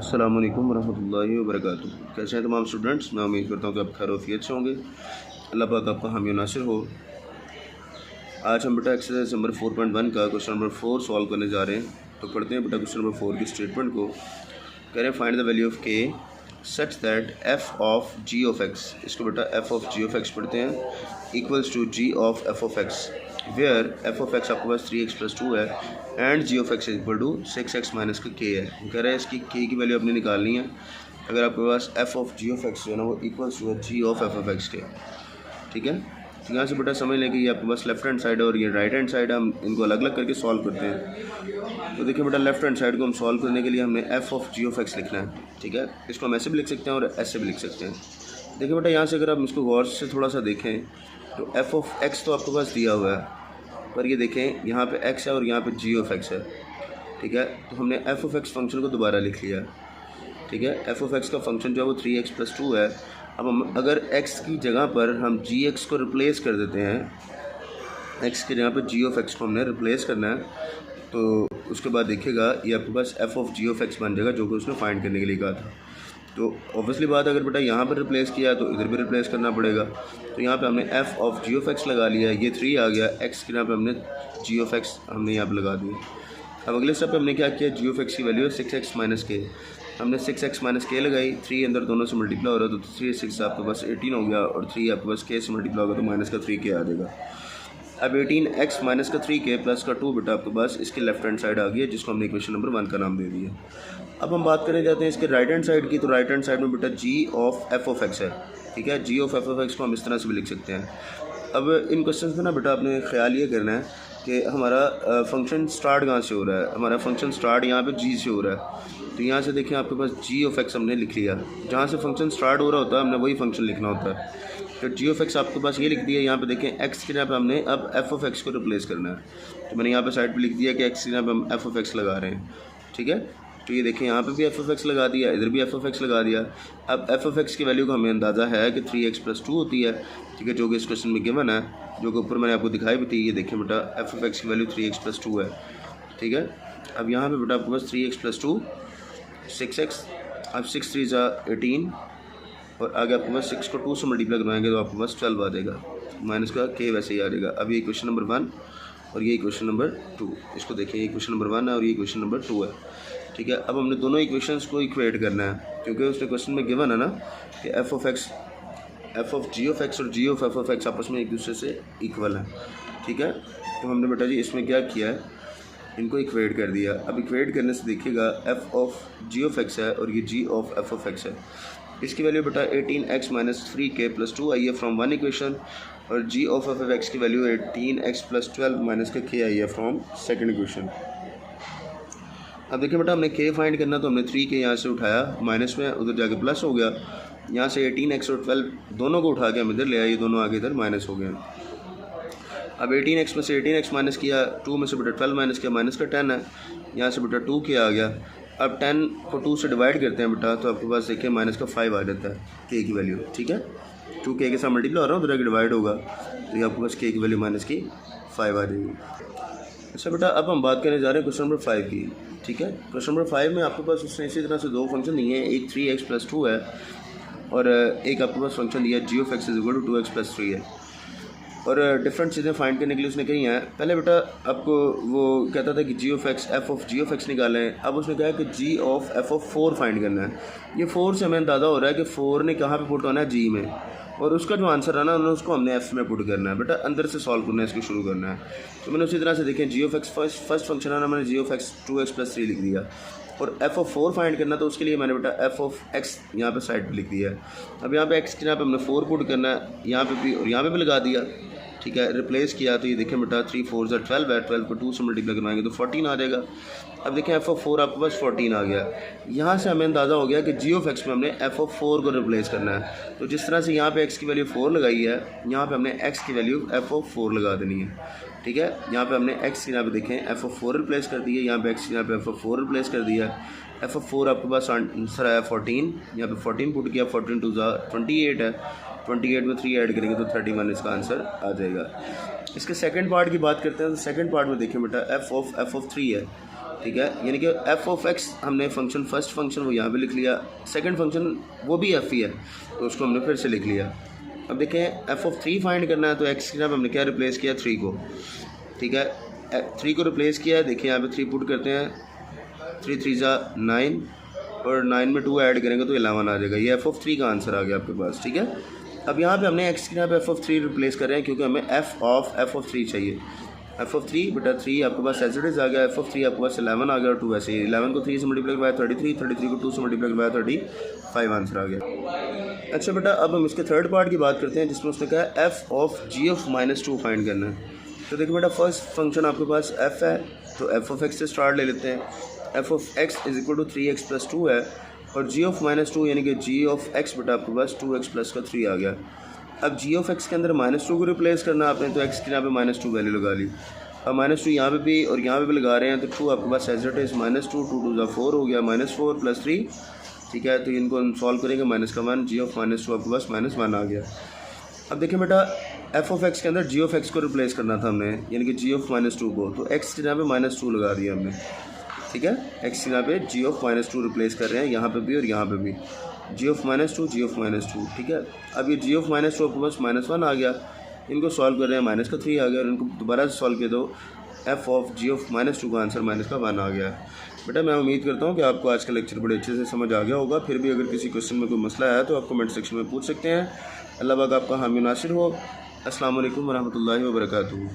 अस्सलाम वालेकुम रहमतुल्लाहि व बरकातुहू। कैसे हैं तमाम स्टूडेंट्स? मैं उम्मीद करता हूँ कि आप खैर वफ़ियत से होंगे। अल्लाह पाक आपका हामी नासिर हो। आज हम बेटा एक्सरसाइज नंबर 4.1 का क्वेश्चन नंबर 4 सॉल्व करने जा रहे हैं। तो पढ़ते हैं बेटा क्वेश्चन नंबर 4 की स्टेटमेंट को। कह रहे हैं find the value of k such that f of ji of x. इसको बेटा f of ji of x पढ़ते हैं equals to g of F of x, where f of x आपके पास 3x+2 है and g of x equal to 6x minus का k है। कह रहे हैं इसकी के की वैल्यू आपने निकालनी है। अगर आपके पास F of ji of X जो है ना वो इक्वल्स टू है G of F of X के। ठीक है, तो यहाँ से बेटा समझ लें कि ये आपके पास लेफ्ट हैंड साइड है और ये राइट हैंड साइड है। हम इनको अलग अलग करके सॉल्व करते हैं। तो देखिए बेटा लेफ्ट हैंड साइड को हम सॉल्व करने के लिए हमें f of ji of x लिखना है। ठीक है, इसको हम ऐसे भी लिख सकते हैं और ऐसे भी लिख सकते हैं। देखिए बेटा यहाँ से अगर आप इसको गौर से थोड़ा सा देखें तो एफ ऑफ एक्स तो आपके पास दिया हुआ है, पर ये देखें यहाँ पे x है और यहाँ पे g ऑफ x है। ठीक है, तो हमने f ऑफ x फंक्शन को दोबारा लिख लिया। ठीक है, f ऑफ x का फंक्शन जो है वो 3x+2 है। अब हम अगर x की जगह पर हम gx को रिप्लेस कर देते हैं, x की जगह पर g ऑफ x को हमने रिप्लेस करना है, तो उसके बाद देखिएगा ये आपके पास f of g of x बन जाएगा जो कि उसने फाइंड करने के लिए कहा था। तो ऑब्वियसली बात अगर बेटा यहाँ पर रिप्लेस किया तो इधर भी रिप्लेस करना पड़ेगा। तो यहाँ पे हमने f of g of x लगा लिया, ये 3 आ गया, x के यहाँ पे हमने g ऑफ x हमने यहाँ पे लगा दिया। अब अगले स्टेप पे हमने क्या किया, g ऑफ x की वैल्यू है 6x माइनस के। हमने 6x माइनस के लगाई, 3 अंदर दोनों से मल्टीप्लाई हो रहा है तो 3 6 आपके पास 18 हो गया और 3 आपके पास k से मल्टीप्लाई होगा तो माइनस का 3k आ जाएगा। अब 18x माइनस का 3k प्लस का 2 बेटा आपके पास इसके लेफ्ट हैंड साइड आ गई है जिसको हमने इक्वेशन नंबर 1 का नाम दे दिया। अब हम बात करने जाते हैं इसके राइट हैंड साइड की। तो राइट हैंड साइड में बेटा g of f of x है। ठीक है, g of f of x को हम इस तरह से भी लिख सकते हैं। अब इन क्वेश्चन में ना बेटा आपने ख्याल ये करना है कि हमारा फंक्शन स्टार्ट कहाँ से हो रहा है। हमारा फंक्शन स्टार्ट यहाँ पे g से हो रहा है। तो यहाँ से देखिए आपके पास g ऑफ x हमने लिख लिया। जहाँ से फंक्शन स्टार्ट हो रहा होता है हमने वही फंक्शन लिखना होता है। तो g ऑफ x आपके पास ये लिख दिया। यहाँ पे देखें x की जगह पे हमने अब f ऑफ x को रिप्लेस करना है। तो मैंने यहाँ पे साइड पे लिख दिया कि x की जगह पे हम f ऑफ x लगा रहे हैं। ठीक है, तो ये देखें यहाँ पे भी f ऑफ x लगा दिया, इधर भी f ऑफ x लगा दिया। अब f ऑफ x की वैल्यू का हमें अंदाज़ा है कि 3x+2 होती है। ठीक है, जो कि इस क्वेश्चन में गिवन है, जो कि ऊपर मैंने आपको दिखाई भी थी। ये देखें बेटा f ऑफ x की वैल्यू 3x+2 है। ठीक है, अब यहाँ पे बेटा आपके पास 3x+2 6x, अब 6 3 18 और आगे आपके पास 6 को 2 से मल्टीप्लाई करवाएंगे तो आपके पास 12 आ जाएगा, माइनस का k वैसे ही आ जाएगा। अब ये क्वेश्चन नंबर 1 और ये क्वेश्चन नंबर 2, इसको देखिए ये क्वेश्चन नंबर 1 है और ये क्वेश्चन नंबर 2 है। ठीक है, अब हमने दोनों इक्वेशंस को इक्वेट करना है क्योंकि उसने क्वेश्चन में गिवन है ना कि f of g of x और g of f of x आपस में एक दूसरे से इक्वल है। ठीक है, तो हमने बेटा जी इसमें क्या किया है, इनको इक्वेट कर दिया। अब इक्वेट करने से देखिएगा f of g of x है और ये g of f of x है। इसकी वैल्यू बेटा 18x माइनस 3k प्लस 2 आई है फ्रॉम वन इक्वेशन और g of f of x की वैल्यू 18x प्लस 12 माइनस का k आई है फ्रॉम सेकंड इक्वेशन। अब देखिए बेटा हमने k फाइंड करना, तो हमने 3k यहाँ से उठाया माइनस में, उधर जाके प्लस हो गया। यहाँ से 18x और 12 दोनों को उठा के हम इधर ले आए, ये दोनों आगे इधर माइनस हो गए। अब 18x में से 18x माइनस किया, 2 में से बेटा 12 माइनस किया, माइनस का 10 है। यहाँ से बेटा 2k आ गया। अब 10 को 2 से डिवाइड करते हैं बेटा तो आपके पास देखिए माइनस का 5 आ जाता है k की वैल्यू। ठीक है, 2k के साथ मल्टीप्लाई हो रहा है, उधर डिवाइड होगा तो ये आपके पास k की वैल्यू माइनस की 5 आ जाएगी। अच्छा बेटा अब हम बात करने जा रहे हैं क्वेश्चन नंबर 5 की। ठीक है, क्वेश्चन नंबर 5 में आपके पास उसने इसी तरह से दो फंक्शन दिए हैं, एक 3x+2 है और एक आपके पास फंक्शन दिया है g of x equal to 2x+3 है। और डिफरेंट चीज़ें फाइंड करने के लिए उसने कही हैं। पहले बेटा आपको वो कहता था कि g of x f of g of x निकालें। अब उसने कहा कि g of f of 4 find करना है। ये 4 से हमें अंदाज़ा हो रहा है कि 4 ने कहाँ पे पुट होना है, g में, और उसका जो आंसर है ना उसको हमने f में पुट करना है। बेटा अंदर से सॉल्व करना है, इसको शुरू करना है। तो मैंने उसी तरह से देखें g of x first function है ना, मैंने g ऑफ x 2x+3 लिख दिया और f ऑफ 4 फाइंड करना, तो उसके लिए मैंने बेटा f ऑफ x यहाँ पे साइड पे लिख दिया है। अब यहाँ पे x के यहाँ पे हमने 4 पुट करना है, यहाँ पे भी और यहाँ पे भी लगा दिया। ठीक है, रिप्लेस किया तो ये देखें बेटा 3 4 12 है, 12 को 2 से मल्टीप्लाई करवाएंगे तो 14 आ जाएगा। अब देखें f ऑफ 4 आपके पास 14 आ गया। यहाँ से हमें अंदाज़ा हो गया कि g ऑफ x में हमने f ऑफ 4 को रिप्लेस करना है। तो जिस तरह से यहाँ पे x की वैल्यू 4 लगाई है, यहाँ पे हमने x की वैल्यू f ऑफ 4 लगा देनी है। ठीक है, यहाँ पे हमने x की यहाँ पे देखें f ऑफ 4 रिप्लेस कर दी है, यहाँ पे x की यहाँ पे f ऑफ 4 रिप्लेस कर दिया। f ऑफ 4 आपके पास आंसर आया 14, यहाँ पे 14 पुट किया, 14 2 28 है, 28 में 3 ऐड करेंगे तो 31 इसका आंसर आ जाएगा। इसके सेकंड पार्ट की बात करते हैं। तो सेकंड पार्ट में देखिए बेटा f ऑफ 3 है। ठीक है, यानी कि एफ ऑफ एक्स हमने फंक्शन फर्स्ट फंक्शन वो यहाँ पे लिख लिया, सेकंड फंक्शन वो भी एफ ही है तो उसको हमने फिर से लिख लिया। अब देखें एफ ऑफ 3 फाइंड करना है तो एक्स की जगह हमने क्या रिप्लेस किया 3 को, ठीक है, 3 को रिप्लेस किया। देखिए यहाँ पे 3 पुट करते हैं, 3 3 जा 9 और 9 में 2 ऐड करेंगे तो 11 आ जाएगा। ये एफ ऑफ 3 का आंसर आ गया आपके पास, ठीक है। अब यहाँ पे हमने एक्स की जगह पे एफ ऑफ 3 रिप्लेस कर रहे हैं क्योंकि हमें एफ ऑफ 3 चाहिए। एफ ऑफ 3 बटा 3 आपके पास एज इट इज़ आ गया, एफ ऑफ 3 आपके पास 11 आ गया और 2 वैसे ही 11 को 3 से मल्टीप्लाई बाय 33, 33 को 2 से मल्टीप्लाई बाय 35 आंसर आ गया। अच्छा बेटा अब हम इसके थर्ड पार्ट की बात करते हैं जिसमें उसने कहा f of ji of -2 find करना है। तो देखिए बेटा फर्स्ट फंक्शन आपके पास एफ है तो एफ ऑफ एक्स से स्टार्ट ले लेते हैं। F of x is equal to 3x + 2 है और जी ऑफ -2 यानी कि जी ऑफ एक्स बेटा आपके पास 2x + का 3 आ गया। अब जी ऑफ एक्स के अंदर -2 को रिप्लेस करना आपने तो एक्स के यहाँ पे -2 वैल्यू लगा ली। अब -2 यहाँ पे भी और यहाँ पे भी लगा रहे हैं तो 2 आपके पास एज इट इज़ -2 2 2 4 हो गया, -4 + 3, ठीक है। तो इनको हम सॉल्व करेंगे -1 जी ऑफ -2 आपके पास -1 आ गया। अब देखिए बेटा एफ ऑफ एक्स के अंदर जी ऑफ एक्स को रिप्लेस करना था हमने यानी कि जी ऑफ -2 को, तो एक्स के यहाँ पे -2 लगा दिया हमने, ठीक है। एक्स के यहाँ पे जी ऑफ -2 रिप्लेस कर रहे हैं यहाँ पे भी और यहाँ पे भी, जी ऑफ -2 जी ऑफ -2, ठीक है। अब ये जी ऑफ -2 आपके पास -1 आ गया, इनको सॉल्व कर रहे हैं -3 आ गया और इनको दोबारा से सॉल्व किया तो एफ ऑफ जी ऑफ -2 का आंसर -1 आ गया। बेटा मैं उम्मीद करता हूँ कि आपको आज का लेक्चर बड़े अच्छे से समझ आ गया होगा। फिर भी अगर किसी क्वेश्चन में कोई मसला है तो आप कमेंट सेक्शन में पूछ सकते हैं। अल्लाह पाक आपका हामी नासिर हो। अस्सलाम वालेकुम व रहमतुल्लाहि व बरकातुहू।